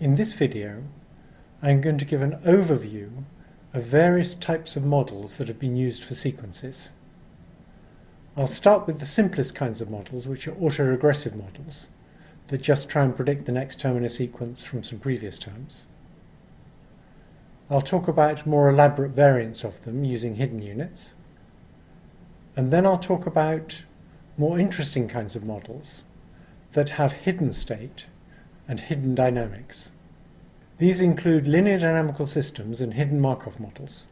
In this video, I'm going to give an overview of various types of models that have been used for sequences. I'll start with the simplest kinds of models, which are autoregressive models, that just try and predict the next term in a sequence from some previous terms. I'll talk about more elaborate variants of them using hidden units. And then I'll talk about more interesting kinds of models that have hidden state and hidden dynamics. These include linear dynamical systems and hidden Markov models.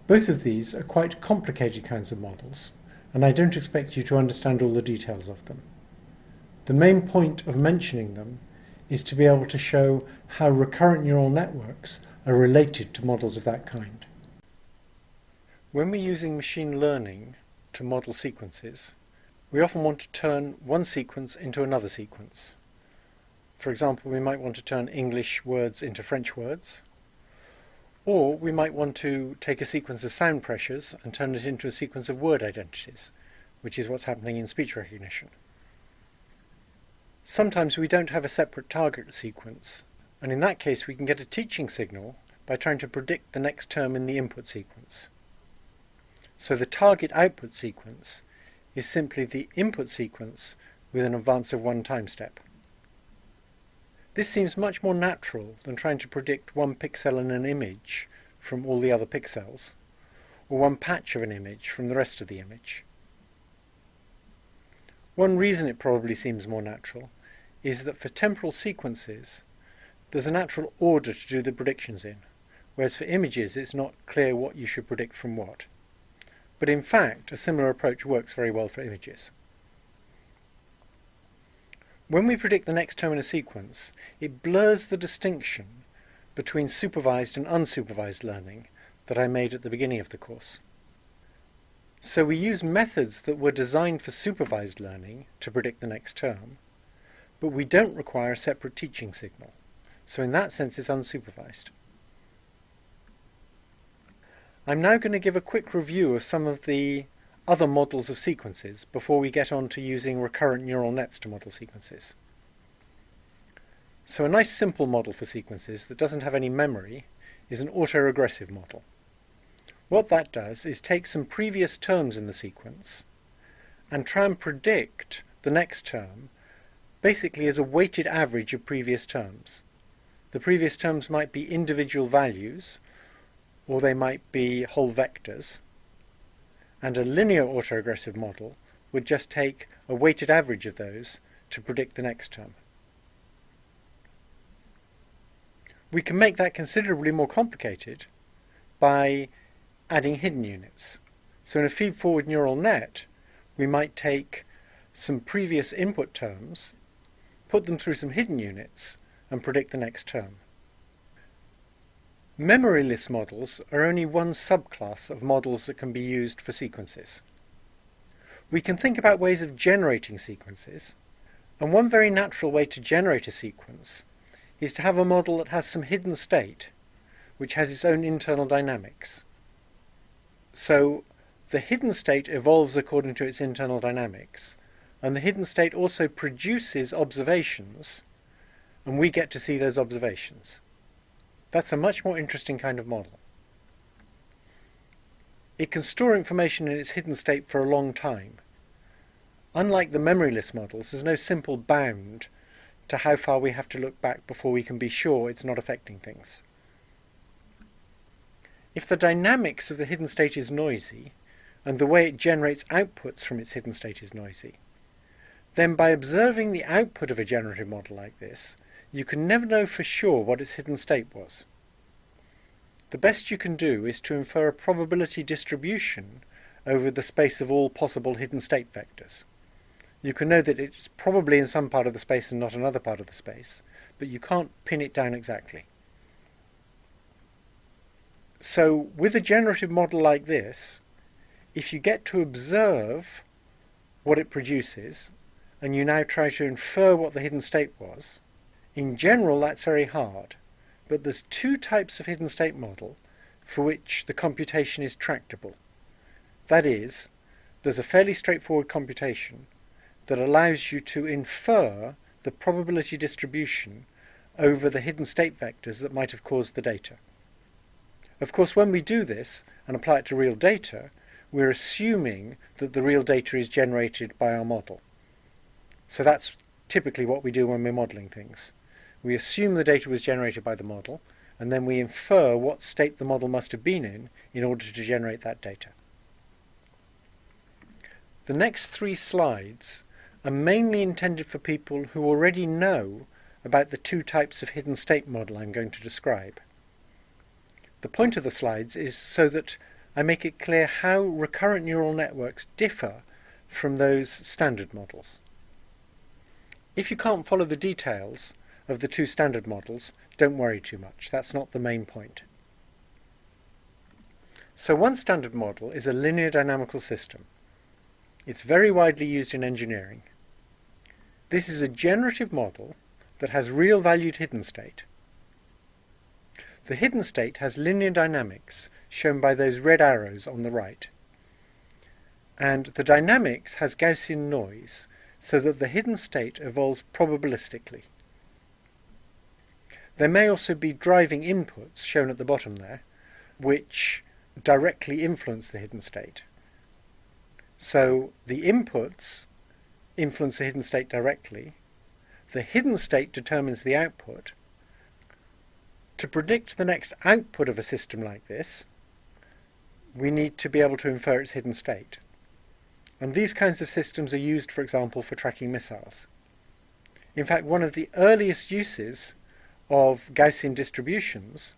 Both of these are quite complicated kinds of models, and I don't expect you to understand all the details of them. The main point of mentioning them is to be able to show how recurrent neural networks are related to models of that kind. When we're using machine learning to model sequences, we often want to turn one sequence into another sequence. For example, we might want to turn English words into French words, or we might want to take a sequence of sound pressures and turn it into a sequence of word identities, which is what's happening in speech recognition. Sometimes we don't have a separate target sequence, and in that case we can get a teaching signal by trying to predict the next term in the input sequence. So the target output sequence is simply the input sequence with an advance of one time step. This seems much more natural than trying to predict one pixel in an image from all the other pixels, or one patch of an image from the rest of the image. One reason it probably seems more natural is that for temporal sequences, there's a natural order to do the predictions in, whereas for images it's not clear what you should predict from what. But in fact, a similar approach works very well for images. When we predict the next term in a sequence, it blurs the distinction between supervised and unsupervised learning that I made at the beginning of the course. So we use methods that were designed for supervised learning to predict the next term, but we don't require a separate teaching signal. So in that sense, it's unsupervised. I'm now going to give a quick review of some of the other models of sequences before we get on to using recurrent neural nets to model sequences. So a nice simple model for sequences that doesn't have any memory is an autoregressive model. What that does is take some previous terms in the sequence and try and predict the next term basically as a weighted average of previous terms. The previous terms might be individual values, or they might be whole vectors, and a linear autoregressive model would just take a weighted average of those to predict the next term. We can make that considerably more complicated by adding hidden units. So in a feed-forward neural net, we might take some previous input terms, put them through some hidden units, and predict the next term. Memoryless models are only one subclass of models that can be used for sequences. We can think about ways of generating sequences, and one very natural way to generate a sequence is to have a model that has some hidden state, which has its own internal dynamics. So the hidden state evolves according to its internal dynamics, and the hidden state also produces observations, and we get to see those observations. That's a much more interesting kind of model. It can store information in its hidden state for a long time. Unlike the memoryless models, there's no simple bound to how far we have to look back before we can be sure it's not affecting things. If the dynamics of the hidden state is noisy, and the way it generates outputs from its hidden state is noisy, then by observing the output of a generative model like this, you can never know for sure what its hidden state was. The best you can do is to infer a probability distribution over the space of all possible hidden state vectors. You can know that it's probably in some part of the space and not another part of the space, but you can't pin it down exactly. So with a generative model like this, if you get to observe what it produces, and you now try to infer what the hidden state was, in general that's very hard, but there's two types of hidden state model for which the computation is tractable. That is, there's a fairly straightforward computation that allows you to infer the probability distribution over the hidden state vectors that might have caused the data. Of course, when we do this and apply it to real data, we're assuming that the real data is generated by our model. So that's typically what we do when we're modelling things. We assume the data was generated by the model, and then we infer what state the model must have been in order to generate that data. The next 3 slides are mainly intended for people who already know about the 2 types of hidden state model I'm going to describe. The point of the slides is so that I make it clear how recurrent neural networks differ from those standard models. If you can't follow the details of the 2 standard models, don't worry too much. That's not the main point. So one standard model is a linear dynamical system. It's very widely used in engineering. This is a generative model that has real valued hidden state. The hidden state has linear dynamics shown by those red arrows on the right. And the dynamics has Gaussian noise so that the hidden state evolves probabilistically. There may also be driving inputs shown at the bottom there, which directly influence the hidden state. So the inputs influence the hidden state directly. The hidden state determines the output. To predict the next output of a system like this, we need to be able to infer its hidden state. And these kinds of systems are used, for example, for tracking missiles. In fact, one of the earliest uses of Gaussian distributions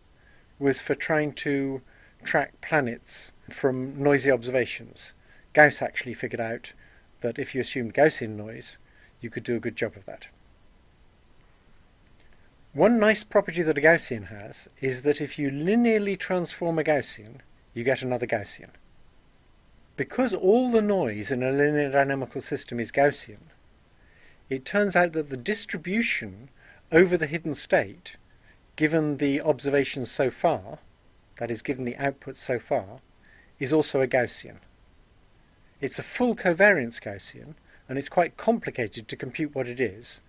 was for trying to track planets from noisy observations. Gauss actually figured out that if you assumed Gaussian noise, you could do a good job of that. One nice property that a Gaussian has is that if you linearly transform a Gaussian, you get another Gaussian. Because all the noise in a linear dynamical system is Gaussian, it turns out that the distribution over the hidden state, given the observations so far, that is, given the output so far, is also a Gaussian. It's a full covariance Gaussian, and it's quite complicated to compute what it is,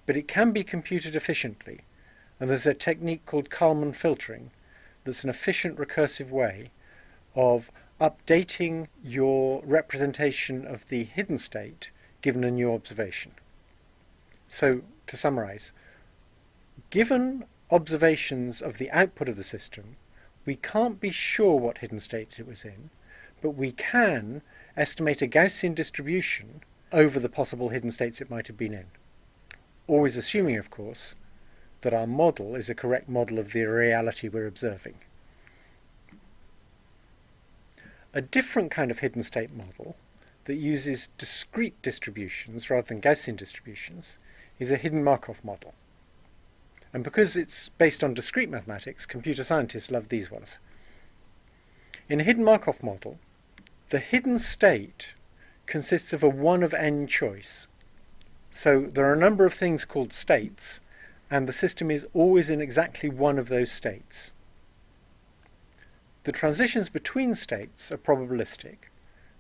but it can be computed efficiently, and there's a technique called Kalman filtering that's an efficient recursive way of updating your representation of the hidden state given a new observation. So, to summarize, given observations of the output of the system, we can't be sure what hidden state it was in, but we can estimate a Gaussian distribution over the possible hidden states it might have been in. Always assuming, of course, that our model is a correct model of the reality we're observing. A different kind of hidden state model that uses discrete distributions rather than Gaussian distributions is a hidden Markov model. And because it's based on discrete mathematics, computer scientists love these ones. In a hidden Markov model, the hidden state consists of a 1 of n choice. So there are a number of things called states, and the system is always in exactly one of those states. The transitions between states are probabilistic.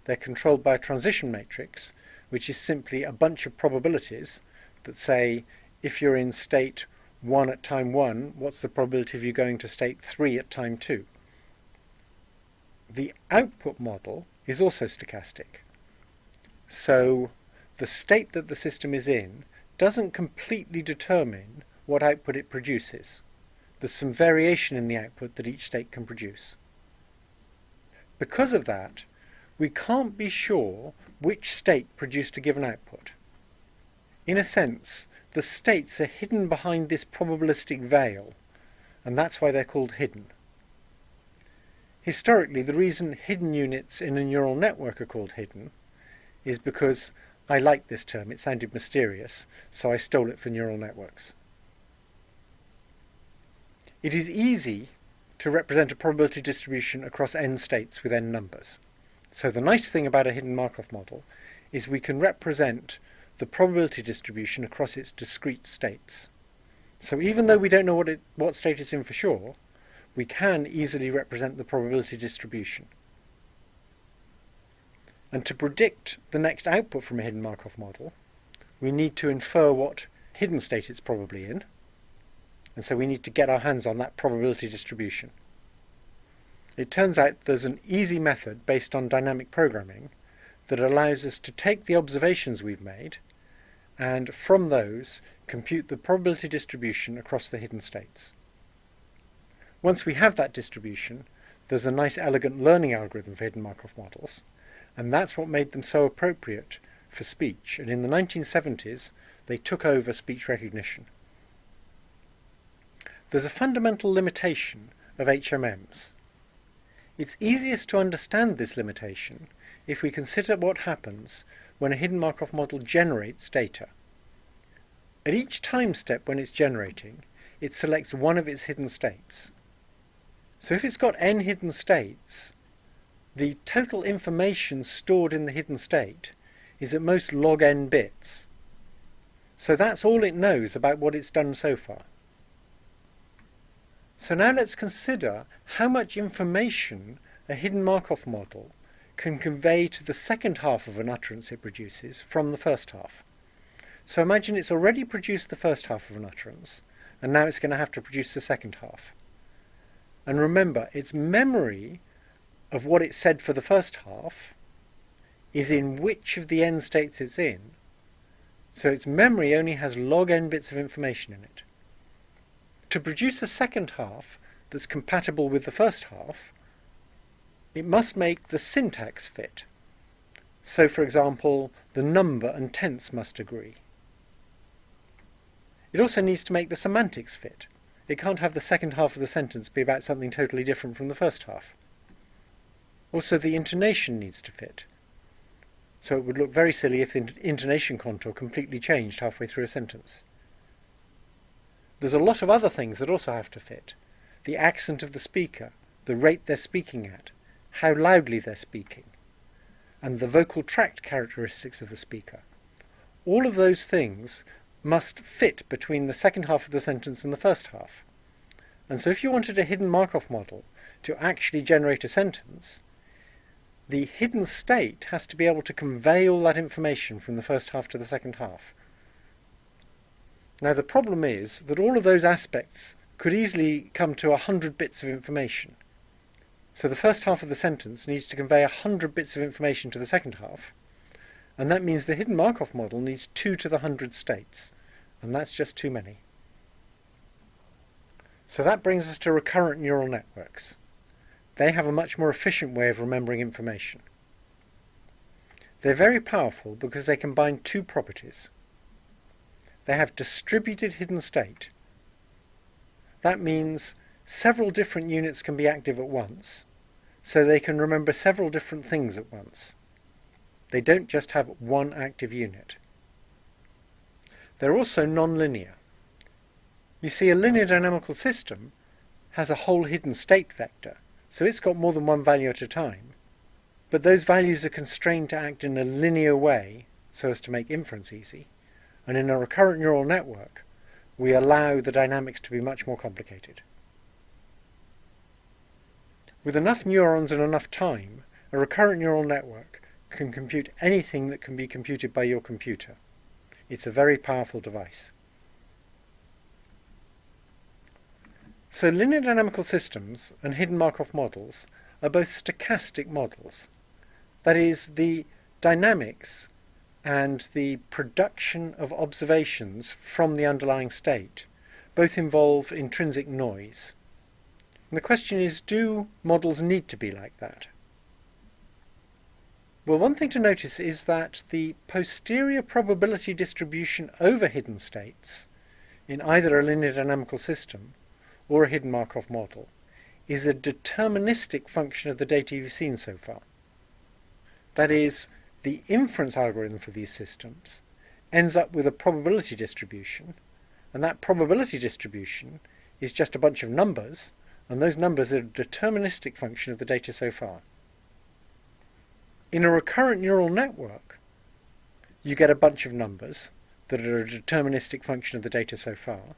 They're controlled by a transition matrix, which is simply a bunch of probabilities that say, if you're in state 1 at time 1, what's the probability of you going to state 3 at time 2? The output model is also stochastic. So the state that the system is in doesn't completely determine what output it produces. There's some variation in the output that each state can produce. Because of that, we can't be sure which state produced a given output. In a sense, the states are hidden behind this probabilistic veil, and that's why they're called hidden. Historically, the reason hidden units in a neural network are called hidden is because I liked this term. It sounded mysterious, so I stole it for neural networks. It is easy to represent a probability distribution across n states with n numbers. So the nice thing about a hidden Markov model is we can represent the probability distribution across its discrete states. So even though we don't know what state it's in for sure, we can easily represent the probability distribution. And to predict the next output from a hidden Markov model, we need to infer what hidden state it's probably in. And so we need to get our hands on that probability distribution. It turns out there's an easy method based on dynamic programming that allows us to take the observations we've made and from those compute the probability distribution across the hidden states. Once we have that distribution, there's a nice elegant learning algorithm for hidden Markov models, and that's what made them so appropriate for speech. And in the 1970s, they took over speech recognition. There's a fundamental limitation of HMMs. It's easiest to understand this limitation if we consider what happens when a hidden Markov model generates data. At each time step when it's generating, it selects one of its hidden states. So if it's got n hidden states, the total information stored in the hidden state is at most log n bits. So that's all it knows about what it's done so far. So now let's consider how much information a hidden Markov model can convey to the second half of an utterance it produces from the first half. So imagine it's already produced the first half of an utterance, and now it's going to have to produce the second half. And remember, its memory of what it said for the first half is in which of the n states it's in. So its memory only has log n bits of information in it. To produce a second half that's compatible with the first half, it must make the syntax fit. So, for example, the number and tense must agree. It also needs to make the semantics fit. It can't have the second half of the sentence be about something totally different from the first half. Also, the intonation needs to fit. So it would look very silly if the intonation contour completely changed halfway through a sentence. There's a lot of other things that also have to fit. The accent of the speaker, the rate they're speaking at, how loudly they're speaking, and the vocal tract characteristics of the speaker. All of those things must fit between the second half of the sentence and the first half. And so if you wanted a hidden Markov model to actually generate a sentence, the hidden state has to be able to convey all that information from the first half to the second half. Now the problem is that all of those aspects could easily come to 100 bits of information. So the first half of the sentence needs to convey 100 bits of information to the second half, and that means the hidden Markov model needs 2 to the 100 states, and that's just too many. So that brings us to recurrent neural networks. They have a much more efficient way of remembering information. They're very powerful because they combine two properties. They have distributed hidden state. That means several different units can be active at once, so they can remember several different things at once. They don't just have one active unit. They're also non-linear. You see, a linear dynamical system has a whole hidden state vector, so it's got more than one value at a time, but those values are constrained to act in a linear way so as to make inference easy, and in a recurrent neural network we allow the dynamics to be much more complicated. With enough neurons and enough time, a recurrent neural network can compute anything that can be computed by your computer. It's a very powerful device. So linear dynamical systems and hidden Markov models are both stochastic models. That is, the dynamics and the production of observations from the underlying state both involve intrinsic noise. And the question is, do models need to be like that? Well, one thing to notice is that the posterior probability distribution over hidden states in either a linear dynamical system or a hidden Markov model is a deterministic function of the data you've seen so far. That is, the inference algorithm for these systems ends up with a probability distribution, and that probability distribution is just a bunch of numbers, and those numbers are a deterministic function of the data so far. In a recurrent neural network, you get a bunch of numbers that are a deterministic function of the data so far,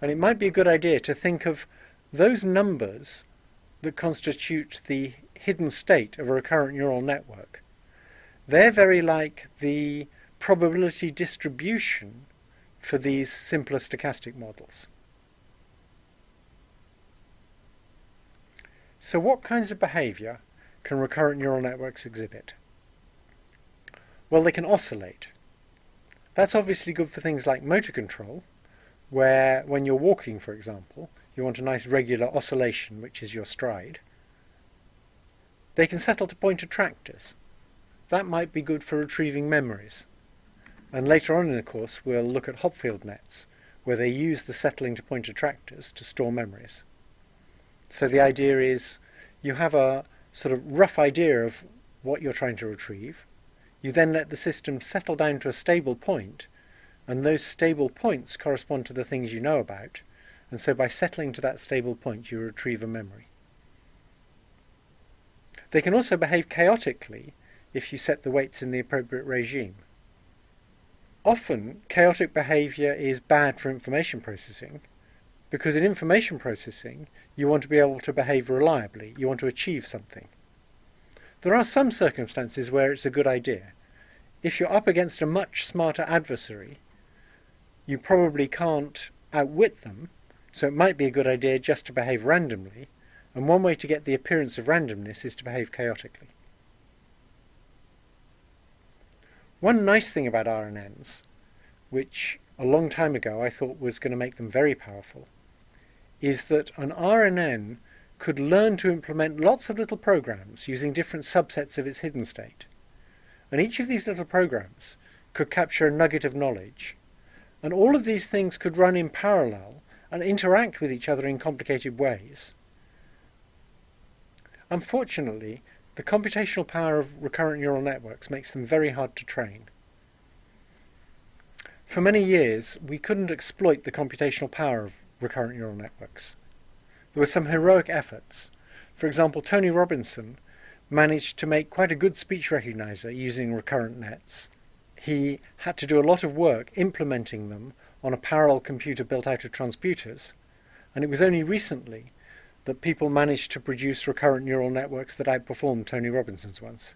and it might be a good idea to think of those numbers that constitute the hidden state of a recurrent neural network. They're very like the probability distribution for these simpler stochastic models. So what kinds of behaviour can recurrent neural networks exhibit? Well, they can oscillate. That's obviously good for things like motor control, where when you're walking, for example, you want a nice regular oscillation, which is your stride. They can settle to point attractors. That might be good for retrieving memories. And later on in the course, we'll look at Hopfield nets, where they use the settling to point attractors to store memories. So the idea is you have a sort of rough idea of what you're trying to retrieve. You then let the system settle down to a stable point, and those stable points correspond to the things you know about, and so by settling to that stable point you retrieve a memory. They can also behave chaotically if you set the weights in the appropriate regime. Often, chaotic behaviour is bad for information processing, because in information processing you want to be able to behave reliably, you want to achieve something. There are some circumstances where it's a good idea. If you're up against a much smarter adversary, you probably can't outwit them, so it might be a good idea just to behave randomly, and one way to get the appearance of randomness is to behave chaotically. One nice thing about RNNs, which a long time ago I thought was going to make them very powerful, is that an RNN could learn to implement lots of little programs using different subsets of its hidden state. And each of these little programs could capture a nugget of knowledge. And all of these things could run in parallel and interact with each other in complicated ways. Unfortunately, the computational power of recurrent neural networks makes them very hard to train. For many years, we couldn't exploit the computational power of recurrent neural networks. There were some heroic efforts. For example, Tony Robinson managed to make quite a good speech recognizer using recurrent nets. He had to do a lot of work implementing them on a parallel computer built out of transputers, and it was only recently that people managed to produce recurrent neural networks that outperformed Tony Robinson's ones.